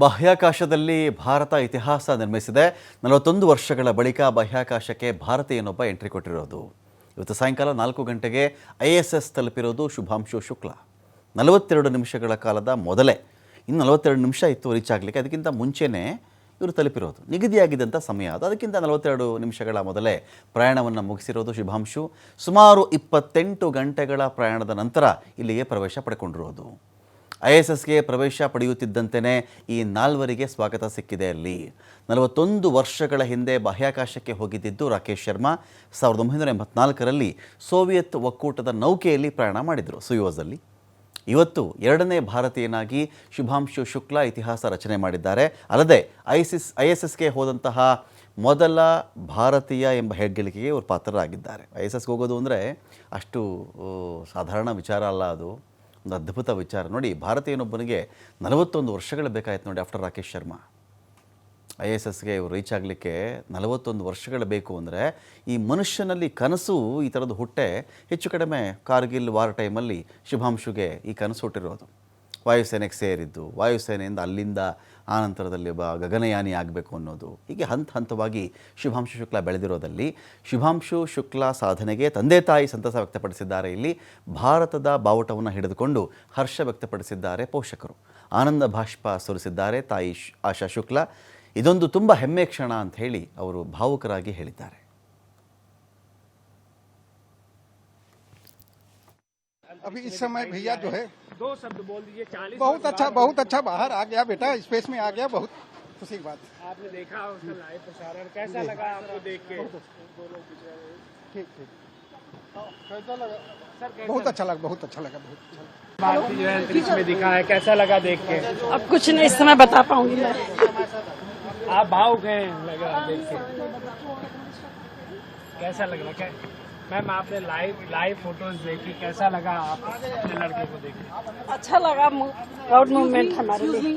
ಬಾಹ್ಯಾಕಾಶದಲ್ಲಿ ಭಾರತ ಇತಿಹಾಸ ನಿರ್ಮಿಸಿದೆ. 41 ವರ್ಷಗಳ ಬಳಿಕ ಬಾಹ್ಯಾಕಾಶಕ್ಕೆ ಭಾರತೀಯನೊಬ್ಬ ಎಂಟ್ರಿ ಕೊಟ್ಟಿರೋದು. ಇವತ್ತು ಸಾಯಂಕಾಲ 4 ಗಂಟೆಗೆ ISS ತಲುಪಿರೋದು ಶುಭಾಂಶು ಶುಕ್ಲಾ. 42 ನಿಮಿಷಗಳ ಕಾಲದ ಮೊದಲೇ, ಇನ್ನು 42 ನಿಮಿಷ ಇತ್ತು ರೀಚ್ ಆಗಲಿಕ್ಕೆ. ಅದಕ್ಕಿಂತ ಮುಂಚೆನೇ ಇವರು ತಲುಪಿರೋದು. ನಿಗದಿಯಾಗಿದ್ದಂಥ ಸಮಯ ಅದು. ಅದಕ್ಕಿಂತ 42 ನಿಮಿಷಗಳ ಮೊದಲೇ ಪ್ರಯಾಣವನ್ನು ಮುಗಿಸಿರೋದು ಶುಭಾಂಶು. ಸುಮಾರು 28 ಗಂಟೆಗಳ ಪ್ರಯಾಣದ ನಂತರ ಇಲ್ಲಿಗೆ ಪ್ರವೇಶ ಪಡ್ಕೊಂಡಿರೋದು. ISSಗೆ ಪ್ರವೇಶ ಪಡೆಯುತ್ತಿದ್ದಂತೆಯೇ ಈ ನಾಲ್ವರಿಗೆ ಸ್ವಾಗತ ಸಿಕ್ಕಿದೆ. ಅಲ್ಲಿ 41 ವರ್ಷಗಳ ಹಿಂದೆ ಬಾಹ್ಯಾಕಾಶಕ್ಕೆ ಹೋಗಿದ್ದಿದ್ದು ರಾಕೇಶ್ ಶರ್ಮಾ. 1984ರಲ್ಲಿ ಸೋವಿಯತ್ ಒಕ್ಕೂಟದ ನೌಕೆಯಲ್ಲಿ ಪ್ರಯಾಣ ಮಾಡಿದರು, ಸುಯೋಜಲ್ಲಿ. ಇವತ್ತು ಎರಡನೇ ಭಾರತೀಯನಾಗಿ ಶುಭಾಂಶು ಶುಕ್ಲಾ ಇತಿಹಾಸ ರಚನೆ ಮಾಡಿದ್ದಾರೆ. ಅಲ್ಲದೆ ISSಗೆ ಹೋದಂತಹ ಮೊದಲ ಭಾರತೀಯ ಎಂಬ ಹೆಗ್ಗಳಿಕೆಗೆ ಇವರು ಪಾತ್ರರಾಗಿದ್ದಾರೆ. ISSಗೆ ಹೋಗೋದು ಅಂದರೆ ಅಷ್ಟು ಸಾಧಾರಣ ವಿಚಾರ ಅಲ್ಲ, ಅದು ಒಂದು ಅದ್ಭುತ ವಿಚಾರ. ನೋಡಿ, ಭಾರತೀಯನೊಬ್ಬನಿಗೆ 41 ವರ್ಷಗಳು ಬೇಕಾಯ್ತು ನೋಡಿ. ಆಫ್ಟರ್ ರಾಕೇಶ್ ಶರ್ಮಾ ISSಗೆ ಇವರು ರೀಚ್ ಆಗಲಿಕ್ಕೆ 41 ವರ್ಷಗಳು ಬೇಕು ಅಂದರೆ ಈ ಮನುಷ್ಯನಲ್ಲಿ ಕನಸು ಈ ಥರದ್ದು ಹುಟ್ಟೆ ಹೆಚ್ಚು ಕಡಿಮೆ ಕಾರ್ಗಿಲ್ ವಾರ್ ಟೈಮಲ್ಲಿ ಶುಭಾಂಶುಗೆ ಈ ಕನಸು ಹುಟ್ಟಿರೋದು. ವಾಯುಸೇನೆಗೆ ಸೇರಿದ್ದು, ವಾಯುಸೇನೆಯಿಂದ ಅಲ್ಲಿಂದ ಆನಂತರದಲ್ಲಿ ಗಗನಯಾನಿ ಆಗಬೇಕು ಅನ್ನೋದು, ಹೀಗೆ ಹಂತವಾಗಿ ಶುಭಾಂಶು ಶುಕ್ಲಾ ಬೆಳೆದಿರೋದಲ್ಲಿ ಶುಭಾಂಶು ಶುಕ್ಲಾ ಸಾಧನೆಗೆ ತಂದೆ ತಾಯಿ ಸಂತಸ ವ್ಯಕ್ತಪಡಿಸಿದ್ದಾರೆ. ಇಲ್ಲಿ ಭಾರತದ ಬಾವುಟವನ್ನು ಹಿಡಿದುಕೊಂಡು ಹರ್ಷ ವ್ಯಕ್ತಪಡಿಸಿದ್ದಾರೆ ಪೋಷಕರು. ಆನಂದ ಬಾಷ್ಪ ಸುರಿಸಿದ್ದಾರೆ ತಾಯಿ ಆಶಾ ಶುಕ್ಲಾ. ಇದೊಂದು ತುಂಬ ಹೆಮ್ಮೆ ಕ್ಷಣ ಅಂತ ಹೇಳಿ ಅವರು ಭಾವುಕರಾಗಿ ಹೇಳಿದ್ದಾರೆ. अभी इस समय भैया जो है 2 शब्द बोल दीजिए। 40 बहुत अच्छा बाहर आ गया बेटा, स्पेस में आ गया, बहुत खुशी की बात। आपने देखा उसका लाइव प्रसारण, कैसा लगा आपको देख के? ठीक कैसा लगा सर? बहुत अच्छा लगा, बहुत अच्छा लगा। भारतीय जो है अंतरिक्ष में दिखा है, कैसा लगा देख के? अब कुछ नहीं इस समय बता पाऊंगी मैं। आप भावुक हैं लगा देख के, कैसा लग रहा है? मैम आपने लाइव फोटोज देखी, कैसा लगा आप अपने लड़के को देख के? अच्छा लगा, प्राउड मोमेंट हमारे लिए।